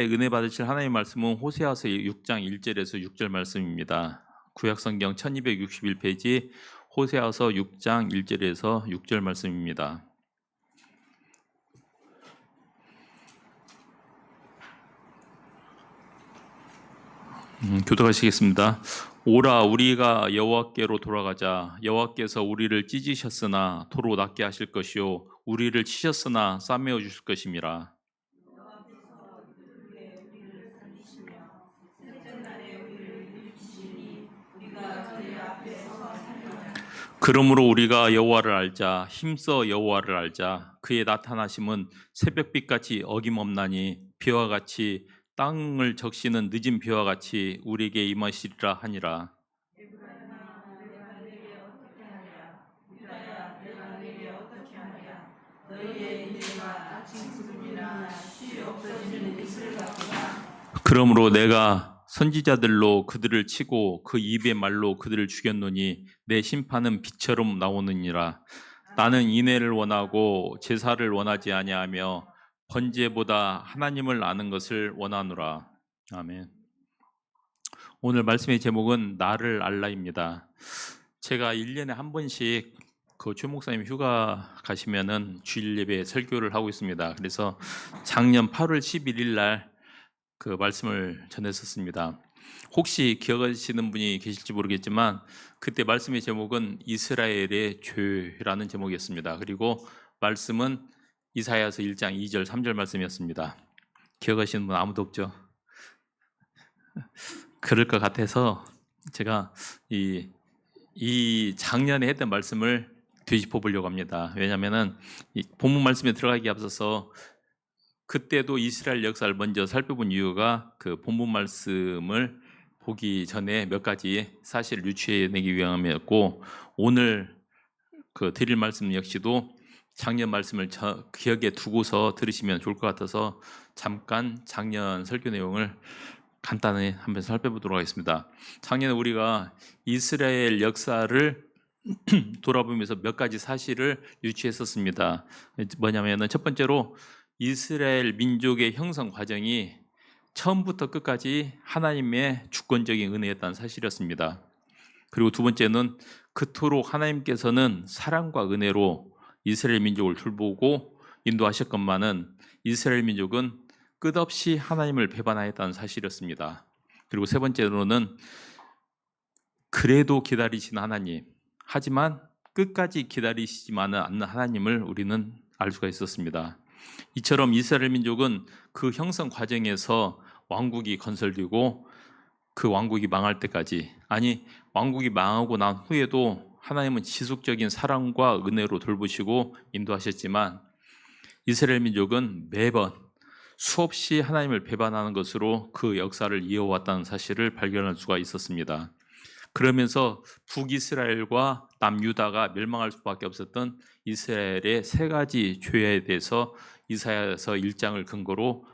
은혜 받으실 하나님의 말씀은 호세아서 6장 1절에서 6절 말씀입니다. 구약성경 1261페이지 호세아서 6장 1절에서 6절 말씀입니다. 교독하시겠습니다. 오라 우리가 여호와께로 돌아가자. 여호와께서 우리를 찢으셨으나 도로 낫게 하실 것이요 우리를 치셨으나 싸매어 주실 것임이라. 그러므로 우리가 여호와를 알자. 힘써 여호와를 알자. 그의 나타나심은 새벽빛같이 어김없나니 비와 같이 땅을 적시는 늦은 비와 같이 우리에게 임하시리라 하니라. 그러므로 내가 선지자들로 그들을 치고 그 입의 말로 그들을 죽였노니 내 심판은 빛처럼 나오느니라. 나는 인애를 원하고 제사를 원하지 아니하며 번제보다 하나님을 아는 것을 원하노라. 아멘. 오늘 말씀의 제목은 나를 알라입니다. 제가 1년에 한 번씩 그 최목사님 휴가 가시면은 주일 예배 설교를 하고 있습니다. 그래서 작년 8월 11일 날 그 말씀을 전했었습니다. 혹시 기억하시는 분이 계실지 모르겠지만 그때 말씀의 제목은 이스라엘의 죄라는 제목이었습니다. 그리고 말씀은 이사야서 1장 2절 3절 말씀이었습니다. 기억하시는 분 아무도 없죠? 그럴 것 같아서 제가 이 작년에 했던 말씀을 되짚어 보려고 합니다. 왜냐하면 이 본문 말씀에 들어가기 앞서서 그때도 이스라엘 역사를 먼저 살펴본 이유가 그 본문 말씀을 보기 전에 몇 가지 사실을 유추해내기 위함이었고, 오늘 그 드릴 말씀 역시도 작년 말씀을 기억에 두고서 들으시면 좋을 것 같아서 잠깐 작년 설교 내용을 간단히 한번 살펴보도록 하겠습니다. 작년에 우리가 이스라엘 역사를 돌아보면서 몇 가지 사실을 유추했었습니다. 뭐냐면은 첫 번째로 이스라엘 민족의 형성 과정이 처음부터 끝까지 하나님의 주권적인 은혜였다는 사실이었습니다. 그리고 두 번째는 그토록 하나님께서는 사랑과 은혜로 이스라엘 민족을 돌보고 인도하셨건만은 이스라엘 민족은 끝없이 하나님을 배반하였다는 사실이었습니다. 그리고 세 번째로는 그래도 기다리신 하나님, 하지만 끝까지 기다리시지만은 않는 하나님을 우리는 알 수가 있었습니다. 이처럼 이스라엘 민족은 그 형성 과정에서 왕국이 건설되고 그 왕국이 망할 때까지, 아니 왕국이 망하고 난 후에도 하나님은 지속적인 사랑과 은혜로 돌보시고 인도하셨지만 이스라엘 민족은 매번 수없이 하나님을 배반하는 것으로 그 역사를 이어왔다는 사실을 발견할 수가 있었습니다. 그러면서 북이스라엘과 남유다가 멸망할 수밖에 없었던 이스라엘의 세 가지 죄에 대해서 이사야서 1장을 근거로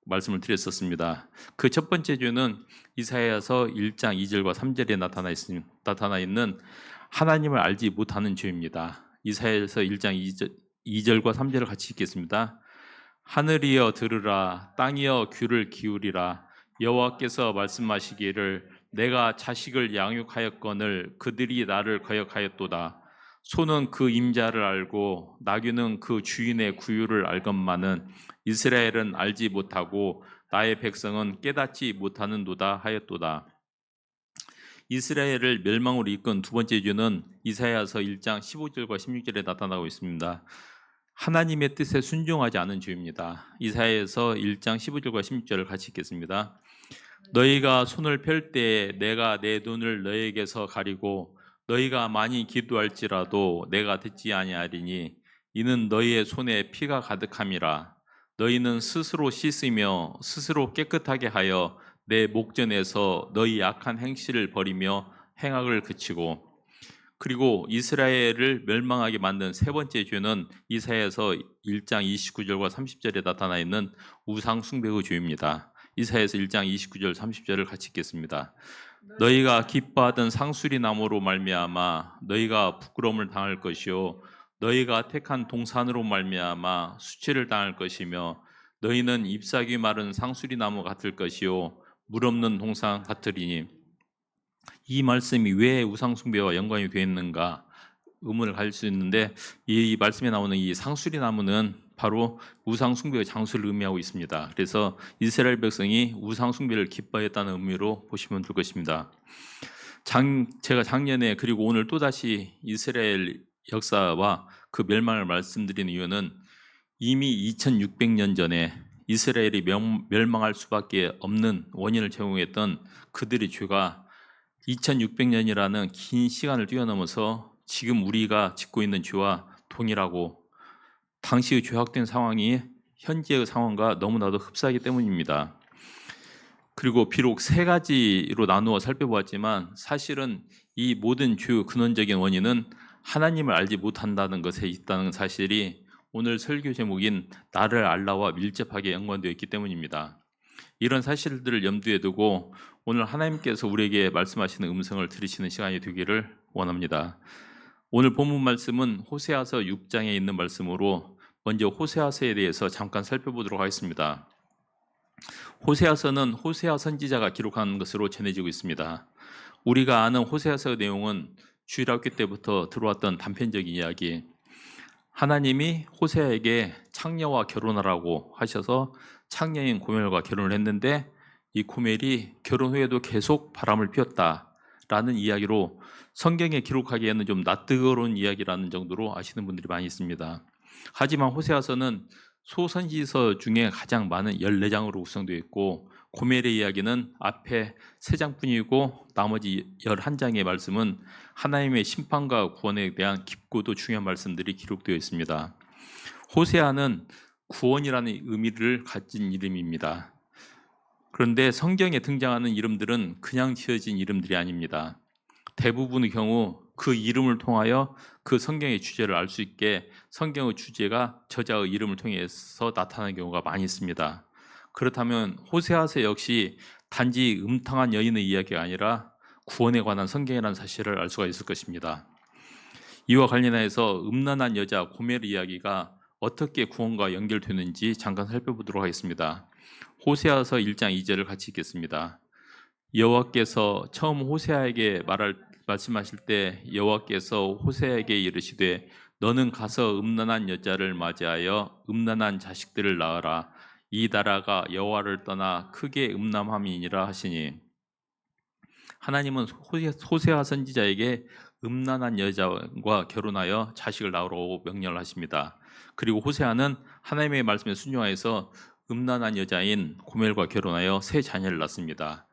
말씀을 드렸었습니다. 그 첫 번째 죄는 이사야서 1장 2절과 3절에 나타나 있는 하나님을 알지 못하는 죄입니다. 이사야서 1장 2절과 3절을 같이 읽겠습니다. 하늘이여 들으라, 땅이여 귀를 기울이라. 여호와께서 말씀하시기를 내가 자식을 양육하였거늘 그들이 나를 거역하였도다. 소는 그 임자를 알고 나귀는 그 주인의 구유를 알건만은 이스라엘은 알지 못하고 나의 백성은 깨닫지 못하는도다 하였도다. 이스라엘을 멸망으로 이끈 두 번째 죄는 이사야서 1장 15절과 16절에 나타나고 있습니다. 하나님의 뜻에 순종하지 않은 죄입니다. 이사야서 1장 15절과 16절을 같이 읽겠습니다. 너희가 손을 펼 때에 내가 내 눈을 너희에게서 가리고 너희가 많이 기도할지라도 내가 듣지 아니하리니 이는 너희의 손에 피가 가득함이라. 너희는 스스로 씻으며 스스로 깨끗하게 하여 내 목전에서 너희 악한 행실을 버리며 행악을 그치고. 그리고 이스라엘을 멸망하게 만든 세 번째 죄는 이사야서 1장 29절과 30절에 나타나 있는 우상 숭배의 죄입니다. 이사야서 1장 29절 30절을 같이 읽겠습니다. 너희가 기뻐하던 상수리 나무로 말미암아 너희가 부끄러움을 당할 것이요 너희가 택한 동산으로 말미암아 수치를 당할 것이며 너희는 잎사귀 마른 상수리 나무 같을 것이요 물 없는 동상 같으리니. 이 말씀이 왜 우상 숭배와 연관이 되어 있는가 의문을 가질 수 있는데, 이 말씀에 나오는 이 상수리 나무는 바로 우상 숭배의 장소를 의미하고 있습니다. 그래서 이스라엘 백성이 우상 숭배를 기뻐했다는 의미로 보시면 될 것입니다. 제가 작년에 그리고 오늘 또다시 이스라엘 역사와 그 멸망을 말씀드리는 이유는 이미 2600년 전에 이스라엘이 멸망할 수밖에 없는 원인을 제공했던 그들의 죄가 2600년이라는 긴 시간을 뛰어넘어서 지금 우리가 짓고 있는 죄와 동일하고, 당시의 죄악된 상황이 현재의 상황과 너무나도 흡사하기 때문입니다. 그리고 비록 세 가지로 나누어 살펴보았지만 사실은 이 모든 죄의 근원적인 원인은 하나님을 알지 못한다는 것에 있다는 사실이 오늘 설교 제목인 나를 알라와 밀접하게 연관되어 있기 때문입니다. 이런 사실들을 염두에 두고 오늘 하나님께서 우리에게 말씀하시는 음성을 들으시는 시간이 되기를 원합니다. 오늘 본문 말씀은 호세아서 6장에 있는 말씀으로 먼저 호세아서에 대해서 잠깐 살펴보도록 하겠습니다. 호세아서는 호세아 선지자가 기록한 것으로 전해지고 있습니다. 우리가 아는 호세아서의 내용은 주일학교 때부터 들어왔던 단편적인 이야기, 하나님이 호세아에게 창녀와 결혼하라고 하셔서 창녀인 고멜과 결혼을 했는데 이 고멜이 결혼 후에도 계속 바람을 피웠다라는 이야기로 성경에 기록하기에는 좀 낯뜨거운 이야기라는 정도로 아시는 분들이 많이 있습니다. 하지만 호세아서는 소선지서 중에 가장 많은 14장으로 구성되어 있고, 고멜의 이야기는 앞에 3장뿐이고 나머지 11장의 말씀은 하나님의 심판과 구원에 대한 깊고도 중요한 말씀들이 기록되어 있습니다. 호세아는 구원이라는 의미를 가진 이름입니다. 그런데 성경에 등장하는 이름들은 그냥 지어진 이름들이 아닙니다. 대부분의 경우 그 이름을 통하여 그 성경의 주제를 알 수 있게 성경의 주제가 저자의 이름을 통해서 나타나는 경우가 많이 있습니다. 그렇다면 호세아서 역시 단지 음탕한 여인의 이야기가 아니라 구원에 관한 성경이라는 사실을 알 수가 있을 것입니다. 이와 관련해서 음란한 여자 고멜의 이야기가 어떻게 구원과 연결되는지 잠깐 살펴보도록 하겠습니다. 호세아서 1장 2절을 같이 읽겠습니다. 여호와께서 처음 호세아에게 말씀하실 때 여호와께서 호세아에게 이르시되 너는 가서 음란한 여자를 맞이하여 음란한 자식들을 낳으라. 이 나라가 여호와를 떠나 크게 음란함이니라 하시니. 하나님은 호세아 선지자에게 음란한 여자와 결혼하여 자식을 낳으라고 명령을 하십니다. 그리고 호세아는 하나님의 말씀에 순종하여서 음란한 여자인 고멜과 결혼하여 세 자녀를 낳습니다.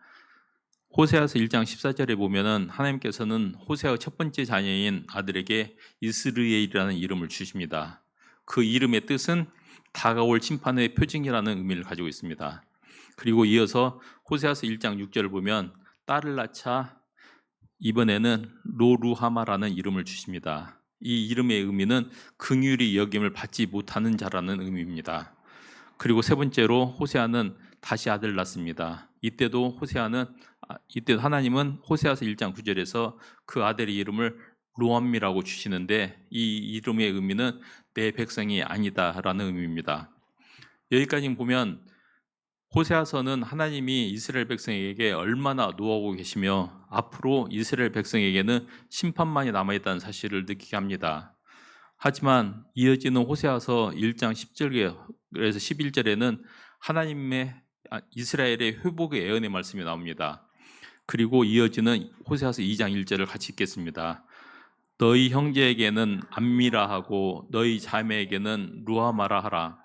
호세아서 1장 14절에 보면은 하나님께서는 호세아의 첫 번째 자녀인 아들에게 이스르엘이라는 이름을 주십니다. 그 이름의 뜻은 다가올 심판의 표징이라는 의미를 가지고 있습니다. 그리고 이어서 호세아서 1장 6절을 보면 딸을 낳자 이번에는 로루하마라는 이름을 주십니다. 이 이름의 의미는 긍휼히 여김을 받지 못하는 자라는 의미입니다. 그리고 세 번째로 호세아는 다시 아들을 낳습니다. 이때도 하나님은 호세아서 1장 9절에서 그 아들의 이름을 로암미라고 주시는데 이 이름의 의미는 내 백성이 아니다라는 의미입니다. 여기까지 보면 호세아서는 하나님이 이스라엘 백성에게 얼마나 노하고 계시며 앞으로 이스라엘 백성에게는 심판만이 남아있다는 사실을 느끼게 합니다. 하지만 이어지는 호세아서 1장 10절에서 11절에는 하나님의 이스라엘의 회복의 예언의 말씀이 나옵니다. 그리고 이어지는 호세아서 2장 1절을 같이 읽겠습니다. 너희 형제에게는 암미라 하고 너희 자매에게는 루아마라 하라.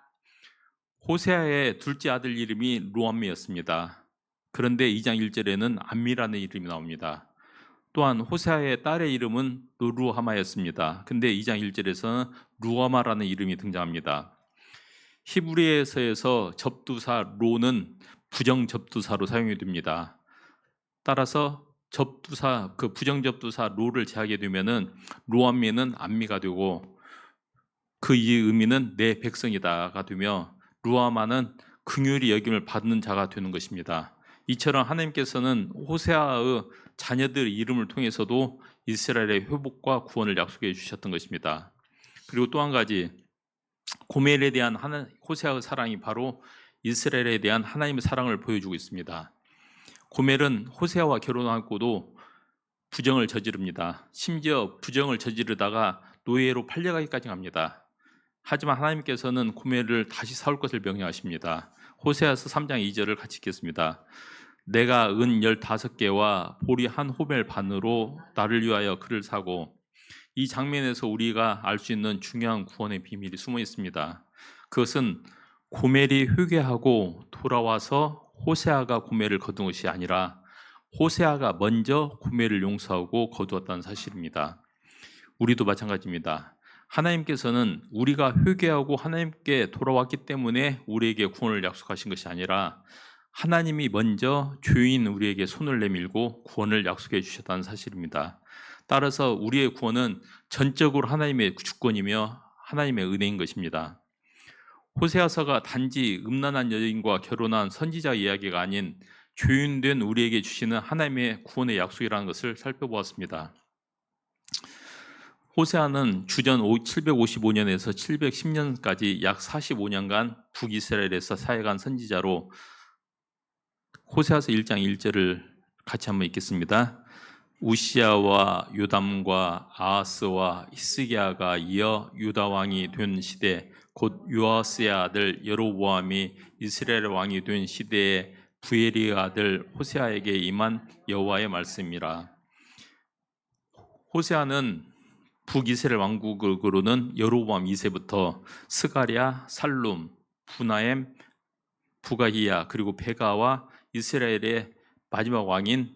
호세아의 둘째 아들 이름이 루암미였습니다. 그런데 2장 1절에는 암미라는 이름이 나옵니다. 또한 호세아의 딸의 이름은 루하마였습니다. 근데 2장 1절에서는 루아마라는 이름이 등장합니다. 히브리어에서 접두사 로는 부정 접두사로 사용이 됩니다. 따라서 그 부정 접두사 로를 제하게 되면은 루암미는 암미가 되고 그 의미는 내 백성이다가 되며 루아마는 긍휼히 여김을 받는 자가 되는 것입니다. 이처럼 하나님께서는 호세아의 자녀들의 이름을 통해서도 이스라엘의 회복과 구원을 약속해 주셨던 것입니다. 그리고 또 한 가지, 고멜에 대한 호세아의 사랑이 바로 이스라엘에 대한 하나님의 사랑을 보여주고 있습니다. 고멜은 호세아와 결혼하고도 부정을 저지릅니다. 심지어 부정을 저지르다가 노예로 팔려가기까지 합니다. 하지만 하나님께서는 고멜을 다시 사올 것을 명령하십니다. 호세아서 3장 2절을 같이 읽겠습니다. 내가 은 15개와 보리 한 호멜 반으로 나를 위하여 그를 사고, 이 장면에서 우리가 알 수 있는 중요한 구원의 비밀이 숨어 있습니다. 그것은 고멜이 회개하고 돌아와서 호세아가 고멜을 거둔 것이 아니라 호세아가 먼저 고멜을 용서하고 거두었다는 사실입니다. 우리도 마찬가지입니다. 하나님께서는 우리가 회개하고 하나님께 돌아왔기 때문에 우리에게 구원을 약속하신 것이 아니라 하나님이 먼저 죄인 우리에게 손을 내밀고 구원을 약속해 주셨다는 사실입니다. 따라서 우리의 구원은 전적으로 하나님의 주권이며 하나님의 은혜인 것입니다. 호세아서가 단지 음란한 여인과 결혼한 선지자 이야기가 아닌 죄인된 우리에게 주시는 하나님의 구원의 약속이라는 것을 살펴보았습니다. 호세아는 주전 755년에서 710년까지 약 45년간 북이스라엘에서 사역한 선지자로 호세아서 1장 1절을 같이 한번 읽겠습니다. 우시야와 요담과 아하스와 히스기야가 이어 유다 왕이 된 시대, 곧 요아스의 아들 여로보암이 이스라엘 왕이 된 시대에 부엘리의 아들 호세아에게 임한 여호와의 말씀이라. 호세아는 북이스라엘 왕국으로는 여로보암 2세부터 스가랴, 살룸, 부나엠, 부가히야 그리고 베가와 이스라엘의 마지막 왕인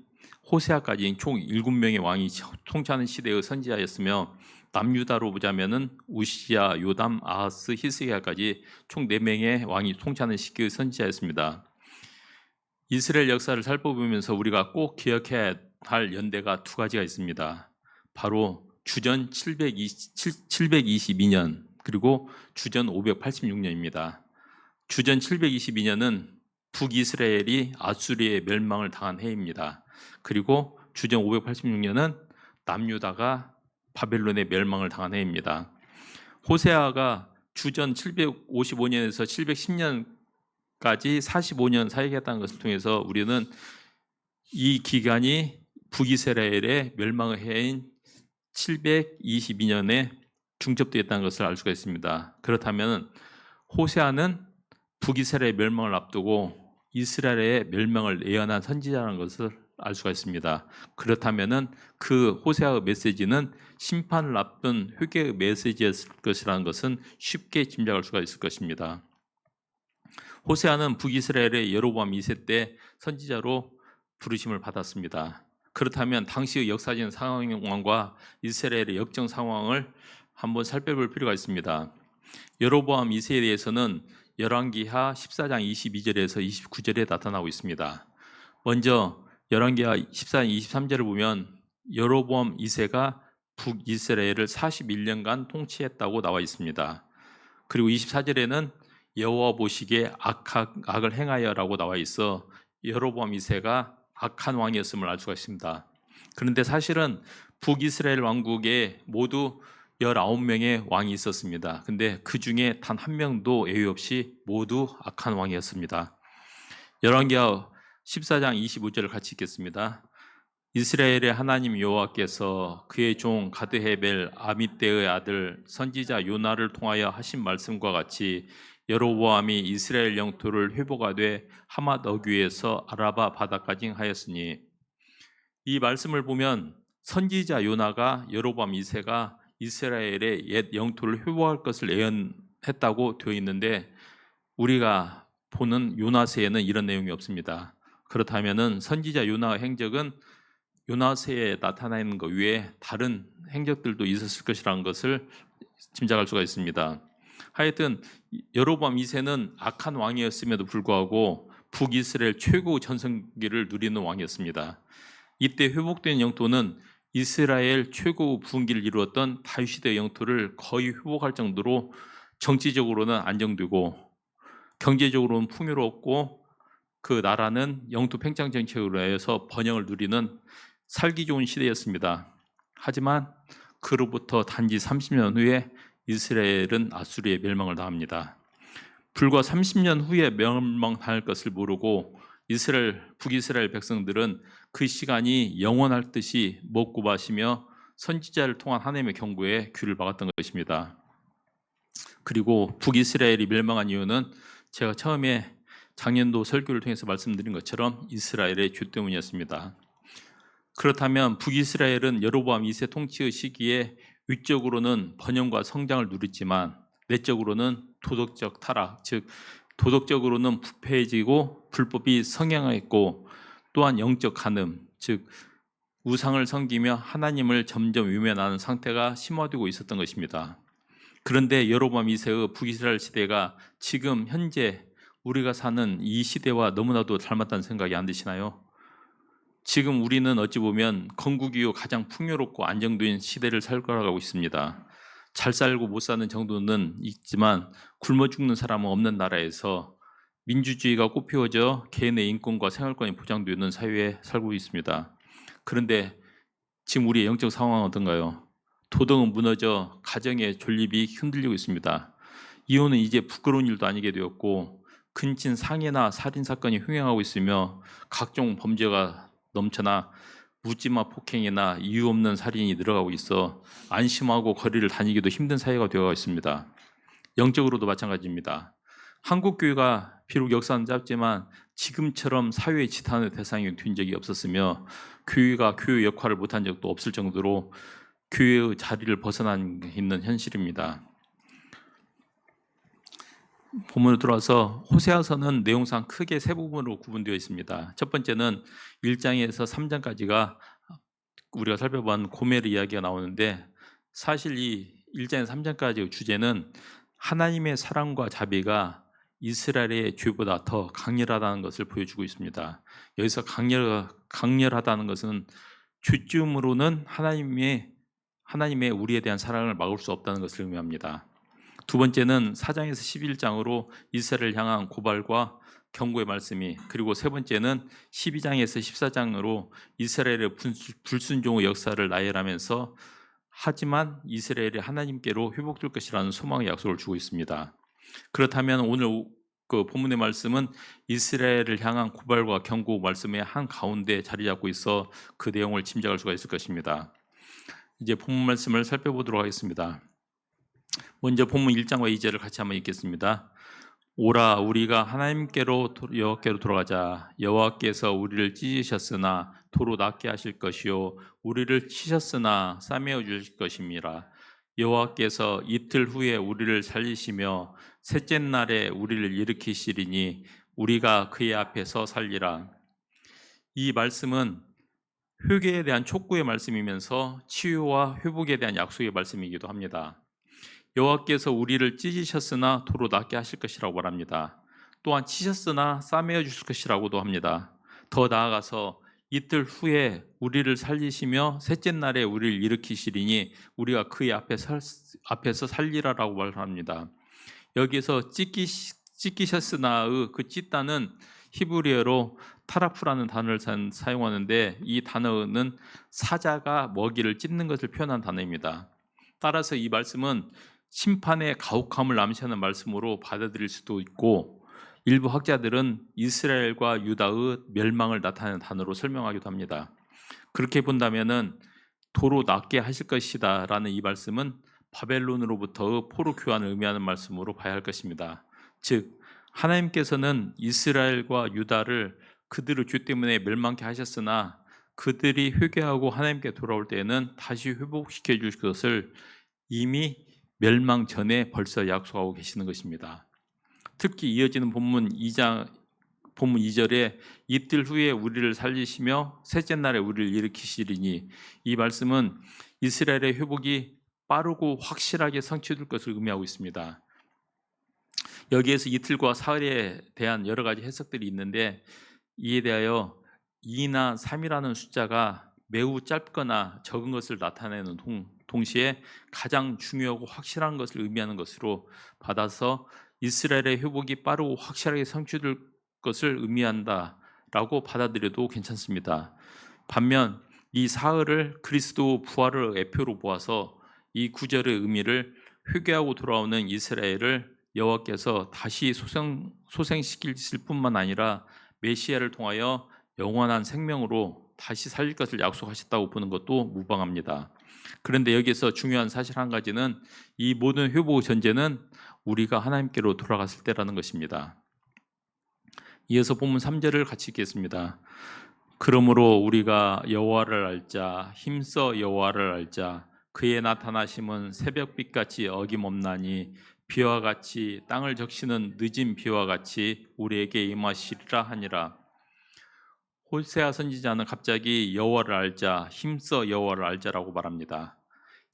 호세아까지 총 7명의 왕이 통치하는 시대의 선지자였으며 남유다로 보자면은 우시야, 요담, 아하스, 히스기야까지 총 4명의 왕이 통치하는 시기의 선지자였습니다. 이스라엘 역사를 살펴보면서 우리가 꼭 기억해야 할 연대가 두 가지가 있습니다. 바로 주전 722년 그리고 주전 586년입니다. 주전 722년은 북이스라엘이 아수리의 멸망을 당한 해입니다. 그리고 주전 586년은 남유다가 바벨론의 멸망을 당한 해입니다. 호세아가 주전 755년에서 710년까지 45년 사역했다는 것을 통해서 우리는 이 기간이 북이스라엘의 멸망의 해인 722년에 중첩되었다는 것을 알 수가 있습니다. 그렇다면 호세아는 북이스라엘의 멸망을 앞두고 이스라엘의 멸망을 예언한 선지자라는 것을 알 수가 있습니다. 그렇다면 그 호세아의 메시지는 심판을 앞둔 회개의 메시지였을 것이라는 것은 쉽게 짐작할 수가 있을 것입니다. 호세아는 북이스라엘의 여로보암 2세 때 선지자로 부르심을 받았습니다. 그렇다면 당시의 역사적인 상황과 이스라엘의 역정 상황을 한번 살펴볼 필요가 있습니다. 여로보암 2세에 대해서는 열왕기하 14장 22절에서 29절에 나타나고 있습니다. 먼저 열왕기하 14장 23절을 보면 여로보암 2세가 북이스라엘을 41년간 통치했다고 나와 있습니다. 그리고 24절에는 여호와 보시기에 악을 행하여라고 나와 있어 여로보암 2세가 악한 왕이었음을 알 수가 있습니다. 그런데 사실은 북이스라엘 왕국에 모두 19명의 왕이 있었습니다. 근데 그 중에 단 한 명도 예외 없이 모두 악한 왕이었습니다. 열왕기하 14장 25절을 같이 읽겠습니다. 이스라엘의 하나님 여호와께서 그의 종 가드헤벨 아미떼의 아들 선지자 요나를 통하여 하신 말씀과 같이 여로보암이 이스라엘 영토를 회복하되 하맛 어귀에서 아라바 바다까지 하였으니, 이 말씀을 보면 선지자 요나가 여로보암 2세가 이스라엘의 옛 영토를 회복할 것을 예언했다고 되어 있는데 우리가 보는 요나서에는 이런 내용이 없습니다. 그렇다면 선지자 요나의 행적은 요나서에 나타나 있는 것 외에 다른 행적들도 있었을 것이라는 것을 짐작할 수가 있습니다. 하여튼 여로보암 2세는 악한 왕이었음에도 불구하고 북이스라엘 최고 전성기를 누리는 왕이었습니다. 이때 회복된 영토는 이스라엘 최고 부흥기를 이루었던 다윗시대의 영토를 거의 회복할 정도로 정치적으로는 안정되고 경제적으로는 풍요롭고 그 나라는 영토 팽창 정책으로 해서 번영을 누리는 살기 좋은 시대였습니다. 하지만 그로부터 단지 30년 후에 이스라엘은 아수리의 멸망을 당합니다. 불과 30년 후에 멸망당할 것을 모르고 북이스라엘 백성들은 그 시간이 영원할 듯이 먹고 마시며 선지자를 통한 하나님의 경고에 귀를 막았던 것입니다. 그리고 북이스라엘이 멸망한 이유는 제가 처음에 작년도 설교를 통해서 말씀드린 것처럼 이스라엘의 죄 때문이었습니다. 그렇다면 북이스라엘은 여로보암 2세 통치의 시기에 위적으로는 번영과 성장을 누렸지만 내적으로는 도덕적 타락, 즉 도덕적으로는 부패해지고 불법이 성행했고 또한 영적 간음, 즉 우상을 섬기며 하나님을 점점 외면하는 상태가 심화되고 있었던 것입니다. 그런데 여로보암 2세의 북이스라엘 시대가 지금 현재 우리가 사는 이 시대와 너무나도 닮았다는 생각이 안 드시나요? 지금 우리는 어찌 보면 건국 이후 가장 풍요롭고 안정된 시대를 살아가고 있습니다. 잘 살고 못 사는 정도는 있지만 굶어 죽는 사람은 없는 나라에서 민주주의가 꽃피워져 개인의 인권과 생활권이 보장되는 사회에 살고 있습니다. 그런데 지금 우리의 영적 상황은 어떤가요? 도덕은 무너져 가정의 존립이 흔들리고 있습니다. 이혼은 이제 부끄러운 일도 아니게 되었고 근친 상해나 살인 사건이 횡행하고 있으며 각종 범죄가 넘쳐나 묻지마 폭행이나 이유 없는 살인이 늘어가고 있어 안심하고 거리를 다니기도 힘든 사회가 되어 있습니다. 영적으로도 마찬가지입니다. 한국 교회가 비록 역사는 짧지만 지금처럼 사회의 지탄의 대상이 된 적이 없었으며 교회가 교회 역할을 못한 적도 없을 정도로 교회의 자리를 벗어난 있는 현실입니다. 본문으로 들어와서 호세아서는 내용상 크게 세 부분으로 구분되어 있습니다. 첫 번째는 1장에서 3장까지가 우리가 살펴본 고멜의 이야기가 나오는데 사실 이 1장에서 3장까지의 주제는 하나님의 사랑과 자비가 이스라엘의 죄보다 더 강렬하다는 것을 보여주고 있습니다. 여기서 강렬하다는 것은 죄쯤으로는 하나님의 우리에 대한 사랑을 막을 수 없다는 것을 의미합니다. 두 번째는 4장에서 11장으로 이스라엘을 향한 고발과 경고의 말씀이, 그리고 세 번째는 12장에서 14장으로 이스라엘의 불순종의 역사를 나열하면서 하지만 이스라엘이 하나님께로 회복될 것이라는 소망의 약속을 주고 있습니다. 그렇다면 오늘 그 본문의 말씀은 이스라엘을 향한 고발과 경고 말씀의 한 가운데 자리 잡고 있어 그 내용을 짐작할 수가 있을 것입니다. 이제 본문 말씀을 살펴보도록 하겠습니다. 먼저 본문 1장과 2절을 같이 한번 읽겠습니다. 오라 우리가 하나님께로 여호와께로 돌아가자. 여호와께서 우리를 찢으셨으나 도로 낫게 하실 것이요 우리를 치셨으나 싸매어 주실 것임이라. 여호와께서 이틀 후에 우리를 살리시며 셋째 날에 우리를 일으키시리니 우리가 그의 앞에서 살리라. 이 말씀은 회개에 대한 촉구의 말씀이면서 치유와 회복에 대한 약속의 말씀이기도 합니다. 여호와께서 우리를 찢으셨으나 도로 낫게 하실 것이라고 말합니다. 또한 치셨으나 싸매어 주실 것이라고도 합니다. 더 나아가서 이틀 후에 우리를 살리시며 셋째 날에 우리를 일으키시리니 우리가 그의 앞에서 살리라라고 말합니다. 여기서 찢기셨으나의 그 찢다는 히브리어로 타라프라는 단어를 사용하는데 이 단어는 사자가 먹이를 찢는 것을 표현한 단어입니다. 따라서 이 말씀은 심판의 가혹함을 암시하는 말씀으로 받아들일 수도 있고 일부 학자들은 이스라엘과 유다의 멸망을 나타내는 단어로 설명하기도 합니다. 그렇게 본다면은 도로 낫게 하실 것이다 라는 이 말씀은 바벨론으로부터의 포로 교환을 의미하는 말씀으로 봐야 할 것입니다. 즉 하나님께서는 이스라엘과 유다를 그들의 죄 때문에 멸망케 하셨으나 그들이 회개하고 하나님께 돌아올 때에는 다시 회복시켜 주실 것을 이미 멸망 전에 벌써 약속하고 계시는 것입니다. 특히 이어지는 본문 2절에 이틀 후에 우리를 살리시며 셋째 날에 우리를 일으키시리니 이 말씀은 이스라엘의 회복이 빠르고 확실하게 성취될 것을 의미하고 있습니다. 여기에서 이틀과 사흘에 대한 여러 가지 해석들이 있는데 이에 대하여 2나 3이라는 숫자가 매우 짧거나 적은 것을 나타내는 동시에 가장 중요하고 확실한 것을 의미하는 것으로 받아서 이스라엘의 회복이 빠르고 확실하게 성취될 것을 의미한다라고 받아들여도 괜찮습니다. 반면 이 사흘을 그리스도 부활의 예표로 보아서 이 구절의 의미를 회개하고 돌아오는 이스라엘을 여호와께서 다시 소생시키실 뿐만 아니라 메시아를 통하여 영원한 생명으로 다시 살릴 것을 약속하셨다고 보는 것도 무방합니다. 그런데 여기서 중요한 사실 한 가지는 이 모든 회복 전제는 우리가 하나님께로 돌아갔을 때라는 것입니다. 이어서 본문 3절을 같이 읽겠습니다. 그러므로 우리가 여호와를 알자, 힘써 여호와를 알자. 그의 나타나심은 새벽빛같이 어김없나니 비와 같이 땅을 적시는 늦은 비와 같이 우리에게 임하시리라 하니라. 호세아 선지자는 갑자기 여호와를 알자, 힘써 여호와를 알자라고 말합니다.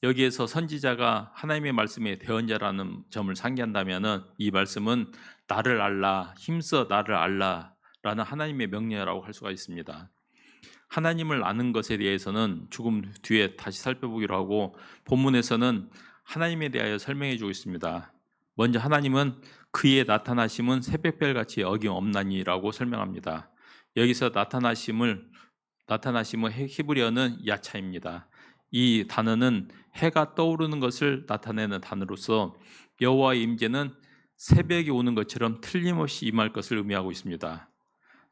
여기에서 선지자가 하나님의 말씀의 대언자라는 점을 상기한다면은 이 말씀은 나를 알라, 힘써 나를 알라라는 하나님의 명령이라고 할 수가 있습니다. 하나님을 아는 것에 대해서는 조금 뒤에 다시 살펴보기로 하고 본문에서는 하나님에 대하여 설명해 주고 있습니다. 먼저 하나님은 그의 나타나심은 새벽별같이 어김없나니라고 설명합니다. 여기서 나타나심은 히브리어는 야차입니다. 이 단어는 해가 떠오르는 것을 나타내는 단어로서 여호와의 임재는 새벽이 오는 것처럼 틀림없이 임할 것을 의미하고 있습니다.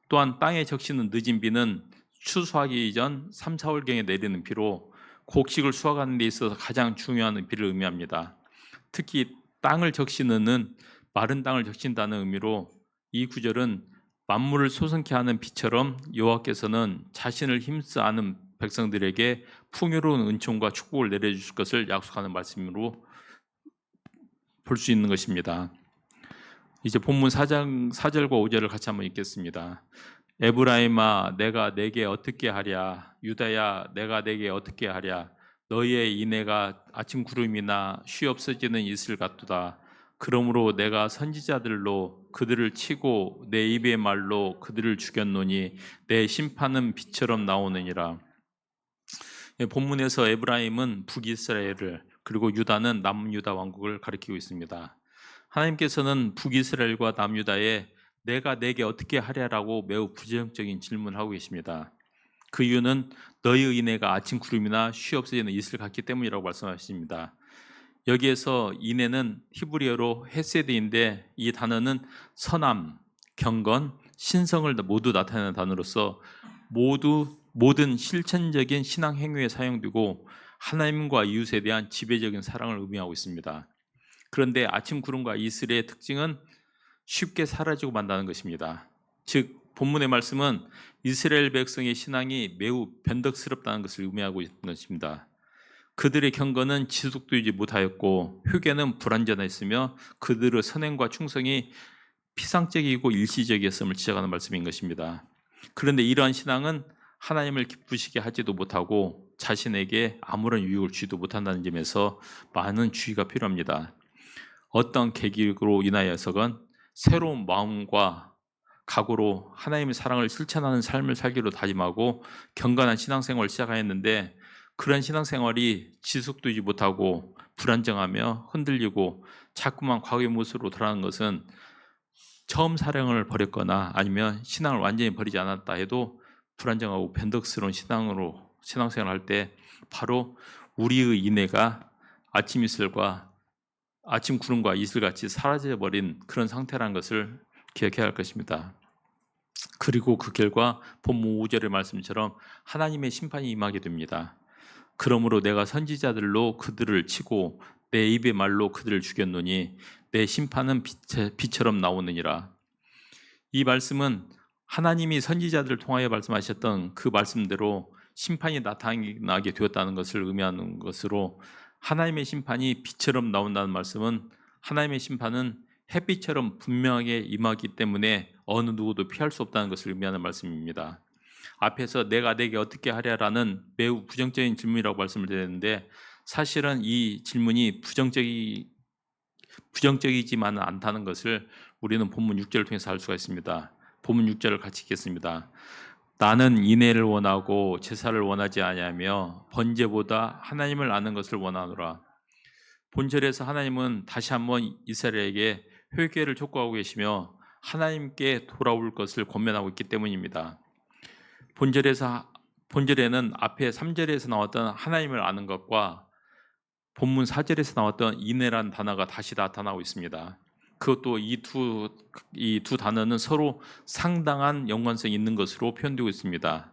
또한 땅에 적시는 늦은 비는 추수하기 전 3, 4월경에 내리는 비로 곡식을 수확하는 데 있어서 가장 중요한 비를 의미합니다. 특히 땅을 적시는 마른 땅을 적신다는 의미로 이 구절은 만물을 소성케 하는 비처럼 여호와께서는 자신을 힘써 아는 백성들에게 풍요로운 은총과 축복을 내려주실 것을 약속하는 말씀으로 볼 수 있는 것입니다. 이제 본문 4절과 5절을 같이 한번 읽겠습니다. 에브라임아 내가 내게 어떻게 하랴, 유다야 내가 내게 어떻게 하랴. 너희의 인애가 아침 구름이나 쉬 없어지는 이슬 같도다. 그러므로 내가 선지자들로 그들을 치고 내 입의 말로 그들을 죽였노니 내 심판은 빛처럼 나오느니라. 본문에서 에브라임은 북이스라엘을, 그리고 유다는 남유다 왕국을 가리키고 있습니다. 하나님께서는 북이스라엘과 남유다에 내가 내게 어떻게 하랴라고 매우 부정적인 질문을 하고 계십니다. 그 이유는 너희의 인애가 아침 구름이나 쉬 없어지는 이슬 같기 때문이라고 말씀하십니다. 여기에서 인애는 히브리어로 헤세드인데 이 단어는 선함, 경건, 신성을 모두 나타내는 단어로서 모든 실천적인 신앙 행위에 사용되고 하나님과 이웃에 대한 지배적인 사랑을 의미하고 있습니다. 그런데 아침 구름과 이슬의 특징은 쉽게 사라지고 만다는 것입니다. 즉 본문의 말씀은 이스라엘 백성의 신앙이 매우 변덕스럽다는 것을 의미하고 있는 것입니다. 그들의 경건은 지속되지 못하였고 회개는 불완전했으며 그들의 선행과 충성이 피상적이고 일시적이었음을 지적하는 말씀인 것입니다. 그런데 이러한 신앙은 하나님을 기쁘시게 하지도 못하고 자신에게 아무런 유익을 주지도 못한다는 점에서 많은 주의가 필요합니다. 어떤 계기로 인하여서건 새로운 마음과 각오로 하나님의 사랑을 실천하는 삶을 살기로 다짐하고 경건한 신앙생활을 시작하였는데 그런 신앙생활이 지속되지 못하고 불안정하며 흔들리고 자꾸만 과거의 모습으로 돌아가는 것은 처음 사랑을 버렸거나 아니면 신앙을 완전히 버리지 않았다 해도 불안정하고 변덕스러운 신앙생활을 할 때 바로 우리의 인애가 아침 이슬과 아침 구름과 이슬같이 사라져버린 그런 상태라는 것을 기억해야 할 것입니다. 그리고 그 결과 본문 5절의 말씀처럼 하나님의 심판이 임하게 됩니다. 그러므로 내가 선지자들로 그들을 치고 내 입의 말로 그들을 죽였노니 내 심판은 빛처럼 나오느니라. 이 말씀은 하나님이 선지자들을 통하여 말씀하셨던 그 말씀대로 심판이 나타나게 되었다는 것을 의미하는 것으로 하나님의 심판이 빛처럼 나온다는 말씀은 하나님의 심판은 햇빛처럼 분명하게 임하기 때문에 어느 누구도 피할 수 없다는 것을 의미하는 말씀입니다. 앞에서 내가 내게 어떻게 하랴라는 매우 부정적인 질문이라고 말씀을 드렸는데 사실은 이 질문이 부정적이지만은 않다는 것을 우리는 본문 6절을 통해서 알 수가 있습니다. 본문 6절을 같이 읽겠습니다. 나는 인애를 원하고 제사를 원하지 아니하며 번제보다 하나님을 아는 것을 원하노라. 본절에서 하나님은 다시 한번 이스라엘에게 회개를 촉구하고 계시며 하나님께 돌아올 것을 권면하고 있기 때문입니다. 본절에는 앞에 3절에서 나왔던 하나님을 아는 것과 본문 4절에서 나왔던 인애라는 단어가 다시 나타나고 있습니다. 그것도 이 두 단어는 서로 상당한 연관성이 있는 것으로 표현되고 있습니다.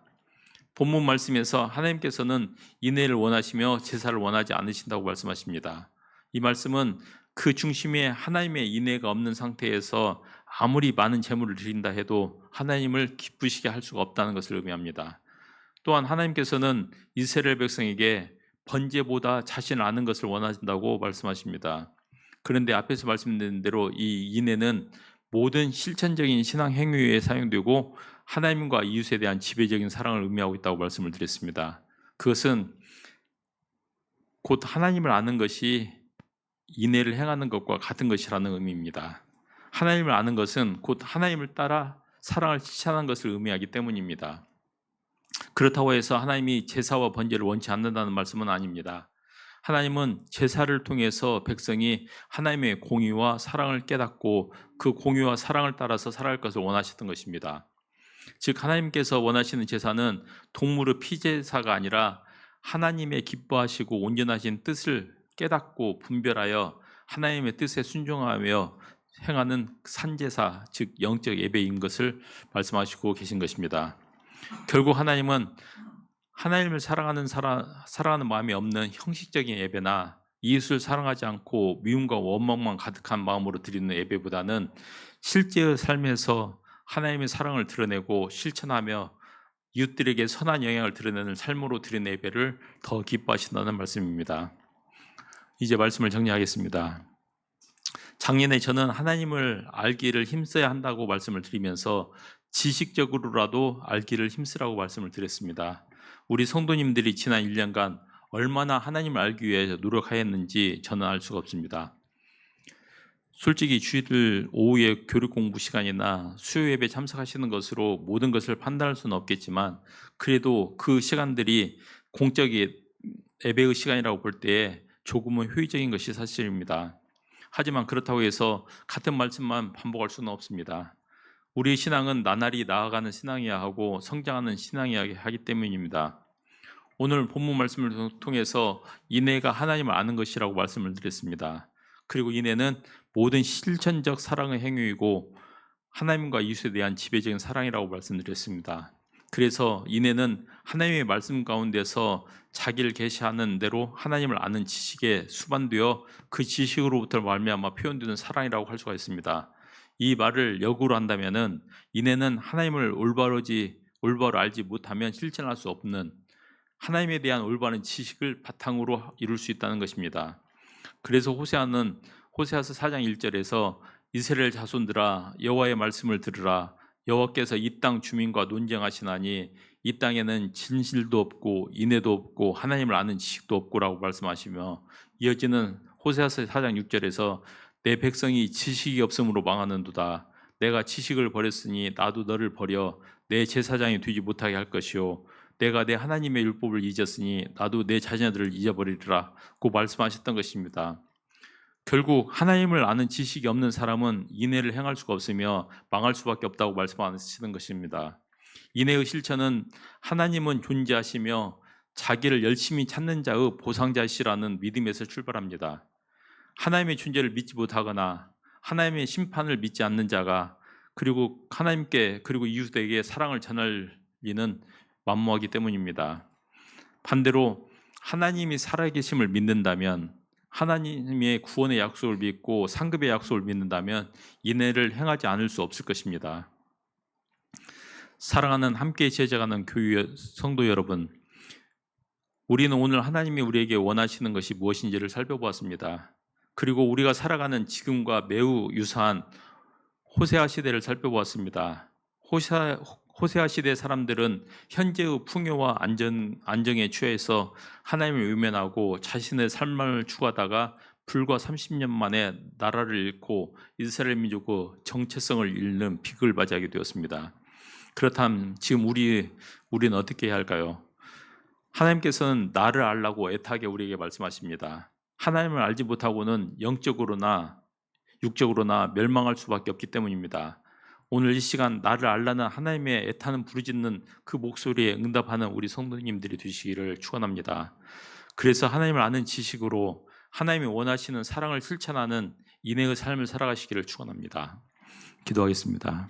본문 말씀에서 하나님께서는 인애를 원하시며 제사를 원하지 않으신다고 말씀하십니다. 이 말씀은 그 중심에 하나님의 인애가 없는 상태에서 아무리 많은 제물을 드린다 해도 하나님을 기쁘시게 할 수가 없다는 것을 의미합니다. 또한 하나님께서는 이스라엘 백성에게 번제보다 자신을 아는 것을 원하신다고 말씀하십니다. 그런데 앞에서 말씀드린 대로 이 인애는 모든 실천적인 신앙 행위에 사용되고 하나님과 이웃에 대한 지배적인 사랑을 의미하고 있다고 말씀을 드렸습니다. 그것은 곧 하나님을 아는 것이 인애를 행하는 것과 같은 것이라는 의미입니다. 하나님을 아는 것은 곧 하나님을 따라 사랑을 실천하는 것을 의미하기 때문입니다. 그렇다고 해서 하나님이 제사와 번제를 원치 않는다는 말씀은 아닙니다. 하나님은 제사를 통해서 백성이 하나님의 공의와 사랑을 깨닫고 그 공의와 사랑을 따라서 살아갈 것을 원하셨던 것입니다. 즉 하나님께서 원하시는 제사는 동물의 피제사가 아니라 하나님의 기뻐하시고 온전하신 뜻을 깨닫고 분별하여 하나님의 뜻에 순종하며 행하는 산제사, 즉 영적 예배인 것을 말씀하시고 계신 것입니다. 결국 하나님은 하나님을 사랑하는 마음이 없는 형식적인 예배나 이웃을 사랑하지 않고 미움과 원망만 가득한 마음으로 드리는 예배보다는 실제의 삶에서 하나님의 사랑을 드러내고 실천하며 이웃들에게 선한 영향을 드러내는 삶으로 드리는 예배를 더 기뻐하신다는 말씀입니다. 이제 말씀을 정리하겠습니다. 작년에 저는 하나님을 알기를 힘써야 한다고 말씀을 드리면서 지식적으로라도 알기를 힘쓰라고 말씀을 드렸습니다. 우리 성도님들이 지난 1년간 얼마나 하나님을 알기 위해 노력하였는지 저는 알 수가 없습니다. 솔직히 주일 오후에 교육 공부 시간이나 수요 예배 참석하시는 것으로 모든 것을 판단할 수는 없겠지만 그래도 그 시간들이 공적인 예배의 시간이라고 볼 때에 조금은 효율적인 것이 사실입니다. 하지만 그렇다고 해서 같은 말씀만 반복할 수는 없습니다. 우리의 신앙은 나날이 나아가는 신앙이어야 하고 성장하는 신앙이어야 하기 때문입니다. 오늘 본문 말씀을 통해서 인애가 하나님을 아는 것이라고 말씀을 드렸습니다. 그리고 인애는 모든 실천적 사랑의 행위이고 하나님과 이웃에 대한 지배적인 사랑이라고 말씀드렸습니다. 그래서 인애는 하나님의 말씀 가운데서 자기를 계시하는 대로 하나님을 아는 지식에 수반되어 그 지식으로부터 말미암아 표현되는 사랑이라고 할 수가 있습니다. 이 말을 역으로 한다면은 인애는 하나님을 올바로 알지 못하면 실천할 수 없는 하나님에 대한 올바른 지식을 바탕으로 이룰 수 있다는 것입니다. 그래서 호세아서 4장 1절에서 이스라엘 자손들아 여호와의 말씀을 들으라. 여호와께서 이 땅 주민과 논쟁하시나니 이 땅에는 진실도 없고 인애도 없고 하나님을 아는 지식도 없고라고 말씀하시며 이어지는 호세아서 4장 6절에서 내 백성이 지식이 없음으로 망하는도다. 내가 지식을 버렸으니 나도 너를 버려 내 제사장이 되지 못하게 할 것이요 내가 내 하나님의 율법을 잊었으니 나도 내 자녀들을 잊어버리리라 고 말씀하셨던 것입니다. 결국 하나님을 아는 지식이 없는 사람은 인애를 행할 수가 없으며 망할 수밖에 없다고 말씀하시는 것입니다. 인애의 실천은 하나님은 존재하시며 자기를 열심히 찾는 자의 보상자시라는 믿음에서 출발합니다. 하나님의 존재를 믿지 못하거나 하나님의 심판을 믿지 않는 자가 그리고 하나님께 그리고 이웃에게 사랑을 전할 리는 만무하기 때문입니다. 반대로 하나님이 살아계심을 믿는다면 하나님의 구원의 약속을 믿고 상급의 약속을 믿는다면 인애를 행하지 않을 수 없을 것입니다. 사랑하는 함께 제자가는 교회 성도 여러분, 우리는 오늘 하나님이 우리에게 원하시는 것이 무엇인지를 살펴보았습니다. 그리고 우리가 살아가는 지금과 매우 유사한 호세아 시대를 살펴보았습니다. 호세아 시대 사람들은 현재의 풍요와 안정에 취해서 하나님을 외면하고 자신의 삶을 추구하다가 불과 30년 만에 나라를 잃고 이스라엘 민족의 정체성을 잃는 비극을 맞이하게 되었습니다. 그렇다면 지금 우리는 어떻게 해야 할까요? 하나님께서는 나를 알라고 애타게 우리에게 말씀하십니다. 하나님을 알지 못하고는 영적으로나 육적으로나 멸망할 수밖에 없기 때문입니다. 오늘 이 시간 나를 알라는 하나님의 애타는 부르짖는 그 목소리에 응답하는 우리 성도님들이 되시기를 축원합니다. 그래서 하나님을 아는 지식으로 하나님이 원하시는 사랑을 실천하는 인내의 삶을 살아가시기를 축원합니다. 기도하겠습니다.